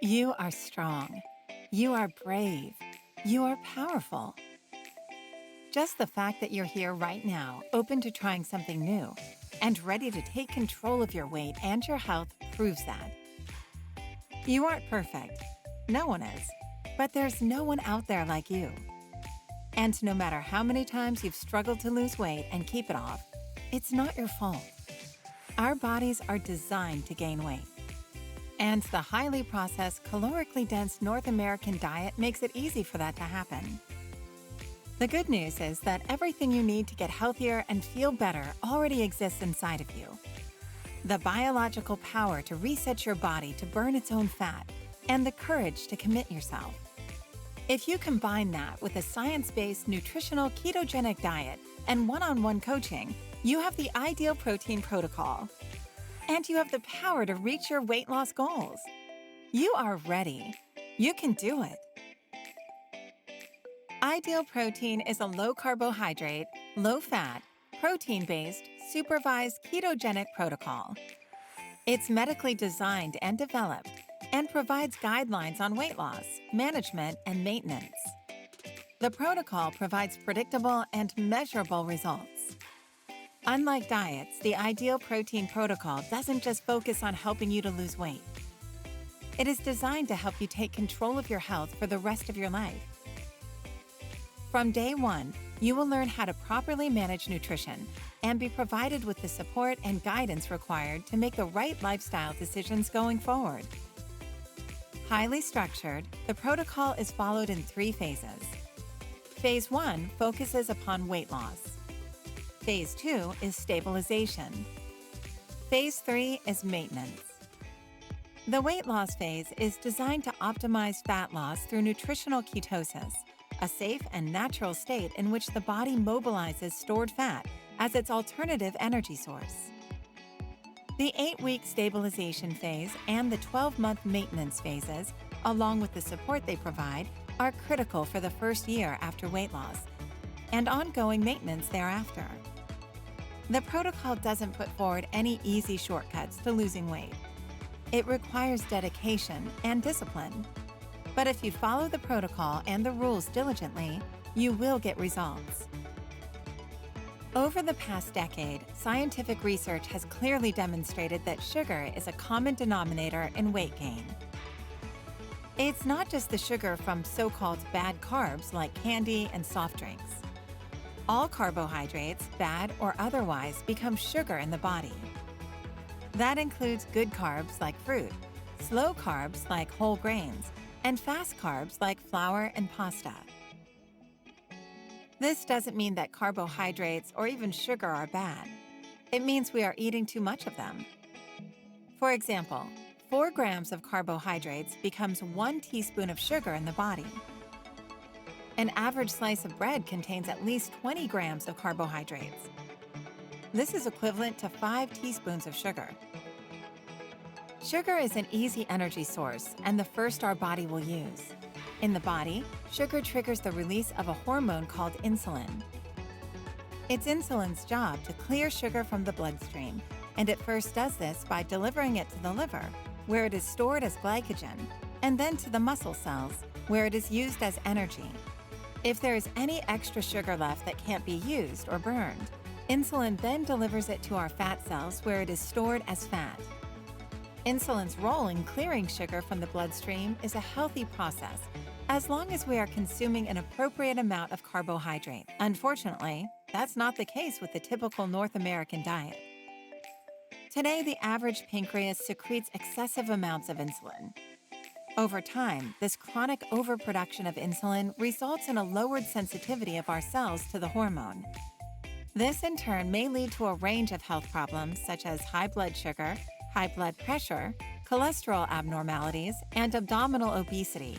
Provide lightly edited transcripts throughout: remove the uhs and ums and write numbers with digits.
You are strong. You are brave. You are powerful. Just the fact that you're here right now, open to trying something new, and ready to take control of your weight and your health proves that. You aren't perfect. No one is. But there's no one out there like you. And no matter how many times you've struggled to lose weight and keep it off, it's not your fault. Our bodies are designed to gain weight. And the highly processed, calorically dense North American diet makes it easy for that to happen. The good news is that everything you need to get healthier and feel better already exists inside of you. The biological power to reset your body to burn its own fat, and the courage to commit yourself. If you combine that with a science-based nutritional ketogenic diet and one-on-one coaching, you have the ideal protein protocol. And you have the power to reach your weight loss goals. You are ready. You can do it. Ideal Protein is a low-carbohydrate, low-fat, protein-based, supervised ketogenic protocol. It's medically designed and developed and provides guidelines on weight loss, management, and maintenance. The protocol provides predictable and measurable results. Unlike diets, the Ideal Protein protocol doesn't just focus on helping you to lose weight. It is designed to help you take control of your health for the rest of your life. From day one, you will learn how to properly manage nutrition and be provided with the support and guidance required to make the right lifestyle decisions going forward. Highly structured, the protocol is followed in 3 phases. Phase 1 focuses upon weight loss. Phase 2 is stabilization. Phase 3 is maintenance. The weight loss phase is designed to optimize fat loss through nutritional ketosis, a safe and natural state in which the body mobilizes stored fat as its alternative energy source. The 8-week stabilization phase and the 12-month maintenance phases, along with the support they provide, are critical for the first year after weight loss and ongoing maintenance thereafter. The protocol doesn't put forward any easy shortcuts to losing weight. It requires dedication and discipline. But if you follow the protocol and the rules diligently, you will get results. Over the past decade, scientific research has clearly demonstrated that sugar is a common denominator in weight gain. It's not just the sugar from so-called bad carbs like candy and soft drinks. All carbohydrates, bad or otherwise, become sugar in the body. That includes good carbs like fruit, slow carbs like whole grains, and fast carbs like flour and pasta. This doesn't mean that carbohydrates or even sugar are bad. It means we are eating too much of them. For example, 4 grams of carbohydrates becomes 1 teaspoon of sugar in the body. An average slice of bread contains at least 20 grams of carbohydrates. This is equivalent to 5 teaspoons of sugar. Sugar is an easy energy source and the first our body will use. In the body, sugar triggers the release of a hormone called insulin. It's insulin's job to clear sugar from the bloodstream, and it first does this by delivering it to the liver, where it is stored as glycogen, and then to the muscle cells, where it is used as energy. If there is any extra sugar left that can't be used or burned, insulin then delivers it to our fat cells where it is stored as fat. Insulin's role in clearing sugar from the bloodstream is a healthy process, as long as we are consuming an appropriate amount of carbohydrate. Unfortunately, that's not the case with the typical North American diet. Today, the average pancreas secretes excessive amounts of insulin. Over time, this chronic overproduction of insulin results in a lowered sensitivity of our cells to the hormone. This, in turn, may lead to a range of health problems such as high blood sugar, high blood pressure, cholesterol abnormalities, and abdominal obesity.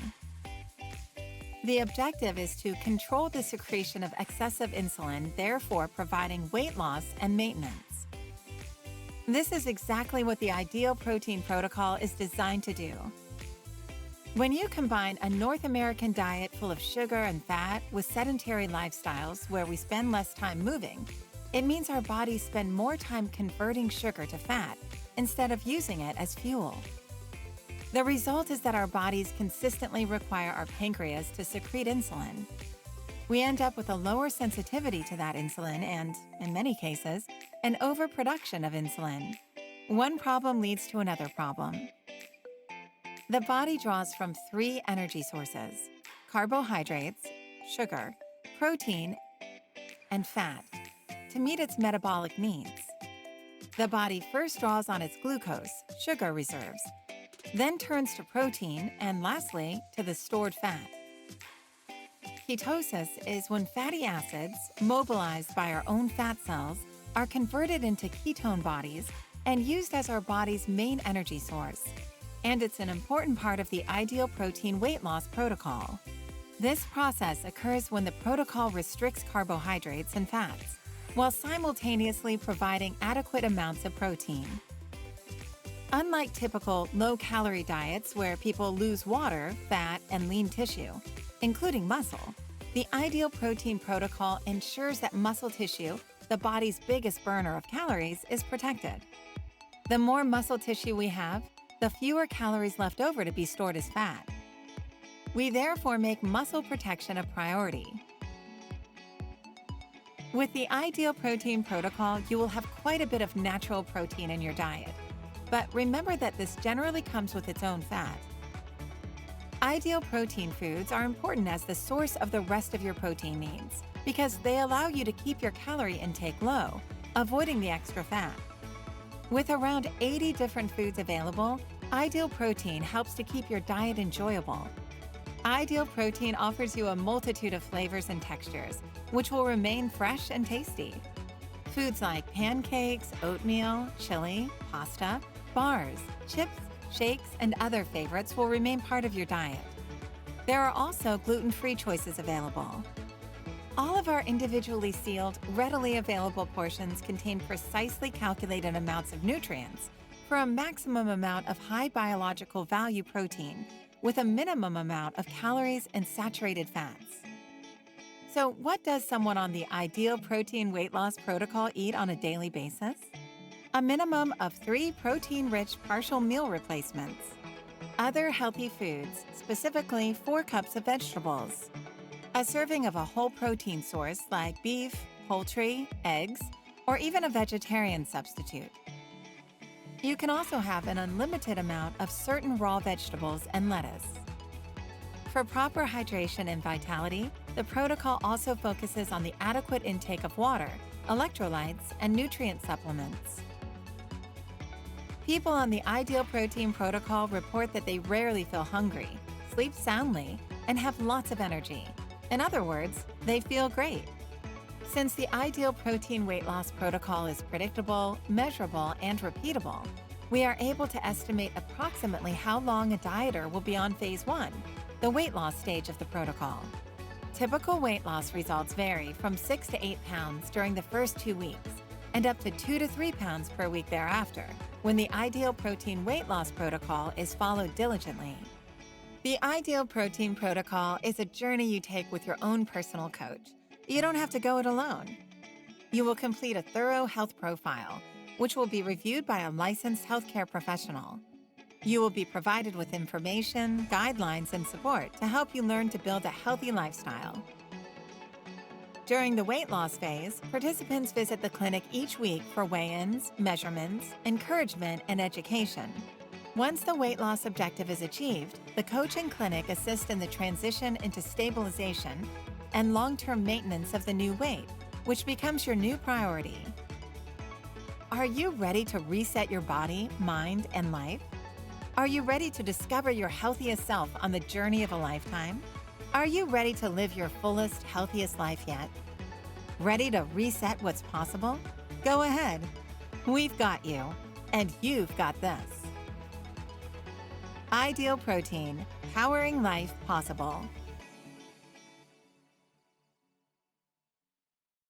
The objective is to control the secretion of excessive insulin, therefore providing weight loss and maintenance. This is exactly what the Ideal Protein protocol is designed to do. When you combine a North American diet full of sugar and fat with sedentary lifestyles where we spend less time moving, it means our bodies spend more time converting sugar to fat instead of using it as fuel. The result is that our bodies consistently require our pancreas to secrete insulin. We end up with a lower sensitivity to that insulin and, in many cases, an overproduction of insulin. One problem leads to another problem. The body draws from 3 energy sources: carbohydrates, sugar, protein, and fat, to meet its metabolic needs. The body first draws on its glucose, sugar reserves, then turns to protein, and lastly, to the stored fat. Ketosis is when fatty acids, mobilized by our own fat cells, are converted into ketone bodies and used as our body's main energy source. And it's an important part of the ideal protein weight loss protocol. This process occurs when the protocol restricts carbohydrates and fats, while simultaneously providing adequate amounts of protein. Unlike typical low-calorie diets where people lose water, fat, and lean tissue, including muscle, the ideal protein protocol ensures that muscle tissue, the body's biggest burner of calories, is protected. The more muscle tissue we have, the fewer calories left over to be stored as fat. We therefore make muscle protection a priority. With the ideal protein protocol, you will have quite a bit of natural protein in your diet. But remember that this generally comes with its own fat. Ideal protein foods are important as the source of the rest of your protein needs because they allow you to keep your calorie intake low, avoiding the extra fat. With around 80 different foods available, Ideal Protein helps to keep your diet enjoyable. Ideal Protein offers you a multitude of flavors and textures, which will remain fresh and tasty. Foods like pancakes, oatmeal, chili, pasta, bars, chips, shakes, and other favorites will remain part of your diet. There are also gluten-free choices available. All of our individually sealed, readily available portions contain precisely calculated amounts of nutrients for a maximum amount of high biological value protein with a minimum amount of calories and saturated fats. So, what does someone on the Ideal Protein Weight Loss Protocol eat on a daily basis? A minimum of 3 protein-rich partial meal replacements. Other healthy foods, specifically 4 cups of vegetables. A serving of a whole protein source like beef, poultry, eggs, or even a vegetarian substitute. You can also have an unlimited amount of certain raw vegetables and lettuce. For proper hydration and vitality, the protocol also focuses on the adequate intake of water, electrolytes, and nutrient supplements. People on the Ideal Protein Protocol report that they rarely feel hungry, sleep soundly, and have lots of energy. In other words, they feel great. Since the Ideal Protein Weight Loss Protocol is predictable, measurable, and repeatable, we are able to estimate approximately how long a dieter will be on Phase 1, the weight loss stage of the protocol. Typical weight loss results vary from 6 to 8 pounds during the first 2 weeks and up to 2 to 3 pounds per week thereafter when the Ideal Protein Weight Loss Protocol is followed diligently. The Ideal Protein Protocol is a journey you take with your own personal coach. You don't have to go it alone. You will complete a thorough health profile, which will be reviewed by a licensed healthcare professional. You will be provided with information, guidelines, and support to help you learn to build a healthy lifestyle. During the weight loss phase, participants visit the clinic each week for weigh-ins, measurements, encouragement, and education. Once the weight loss objective is achieved, the coach and clinic assist in the transition into stabilization and long-term maintenance of the new weight, which becomes your new priority. Are you ready to reset your body, mind, and life? Are you ready to discover your healthiest self on the journey of a lifetime? Are you ready to live your fullest, healthiest life yet? Ready to reset what's possible? Go ahead. We've got you, and you've got this. Ideal Protein, powering life possible.